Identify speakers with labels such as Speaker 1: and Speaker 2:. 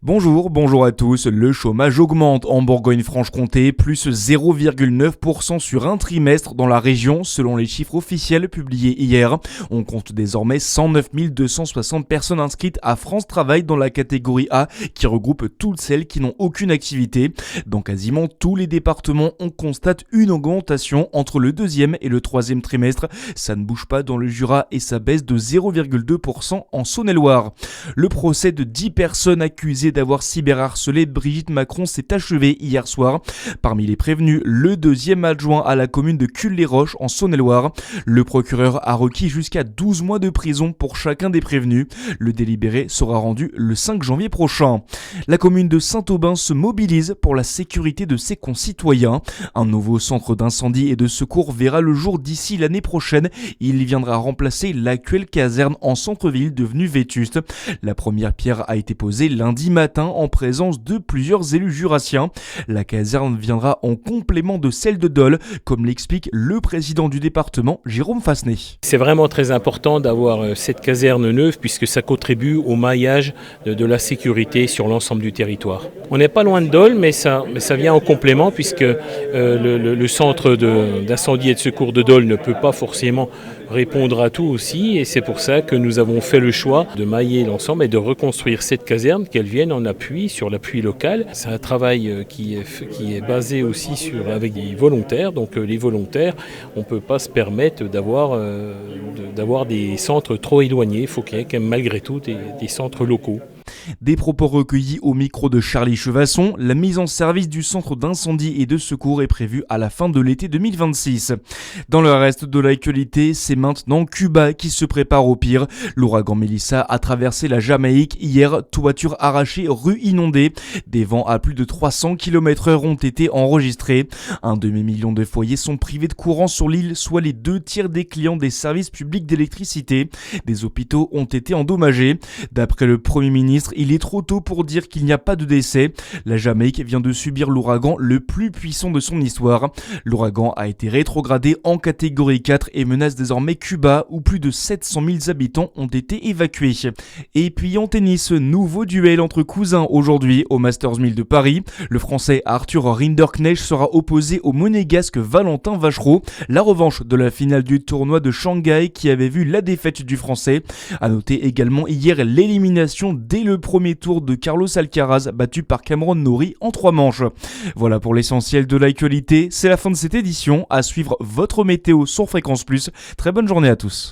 Speaker 1: Bonjour à tous. Le chômage augmente en Bourgogne-Franche-Comté, plus 0,9% sur un trimestre dans la région, selon les chiffres officiels publiés hier. On compte désormais 109 260 personnes inscrites à France Travail dans la catégorie A, qui regroupe toutes celles qui n'ont aucune activité. Dans quasiment tous les départements, on constate une augmentation entre le deuxième et le troisième trimestre. Ça ne bouge pas dans le Jura et ça baisse de 0,2% en Saône-et-Loire. Le procès de 10 personnes accusées d'avoir cyberharcelé Brigitte Macron s'est achevé hier soir. Parmi les prévenus, le deuxième adjoint à la commune de Cules-les-Roches en Saône-et-Loire. Le procureur a requis jusqu'à 12 mois de prison pour chacun des prévenus. Le délibéré sera rendu le 5 janvier prochain. La commune de Saint-Aubin se mobilise pour la sécurité de ses concitoyens. Un nouveau centre d'incendie et de secours verra le jour d'ici l'année prochaine. Il viendra remplacer l'actuelle caserne en centre-ville devenue vétuste. La première pierre a été posée lundi matin en présence de plusieurs élus jurassiens. La caserne viendra en complément de celle de Dole, comme l'explique le président du département, Jérôme Fassenet.
Speaker 2: C'est vraiment très important d'avoir cette caserne neuve puisque ça contribue au maillage de la sécurité sur l'ensemble du territoire. On n'est pas loin de Dole, mais ça vient en complément puisque le centre d'incendie et de secours de Dole ne peut pas forcément répondre à tout aussi, et c'est pour ça que nous avons fait le choix de mailler l'ensemble et de reconstruire cette caserne, qu'elle vienne en appui sur l'appui local. C'est un travail qui est basé aussi avec des volontaires, donc les volontaires, on ne peut pas se permettre d'avoir des centres trop éloignés, il faut qu'il y ait quand même malgré tout des centres locaux.
Speaker 1: Des propos recueillis au micro de Charlie Chevasson, la mise en service du centre d'incendie et de secours est prévue à la fin de l'été 2026. Dans le reste de l'actualité, c'est maintenant Cuba qui se prépare au pire. L'ouragan Melissa a traversé la Jamaïque hier, toiture arrachée, rues inondées. Des vents à plus de 300 km/h ont été enregistrés. Un demi-million de foyers sont privés de courant sur l'île, soit les 2/3 des clients des services publics d'électricité. Des hôpitaux ont été endommagés. D'après le Premier ministre, il est trop tôt pour dire qu'il n'y a pas de décès. La Jamaïque vient de subir l'ouragan le plus puissant de son histoire. L'ouragan a été rétrogradé en catégorie 4 et menace désormais Cuba, où plus de 700 000 habitants ont été évacués. Et puis en tennis, nouveau duel entre cousins aujourd'hui au Masters 1000 de Paris. Le français Arthur Rinderknecht sera opposé au monégasque Valentin Vachereau. La revanche de la finale du tournoi de Shanghai qui avait vu la défaite du français. A noter également hier l'élimination dès le premier tour de Carlos Alcaraz, battu par Cameron Norrie en 3 manches. Voilà pour l'essentiel de l'actualité, c'est la fin de cette édition. À suivre votre météo sur Fréquence Plus. Très bonne journée à tous.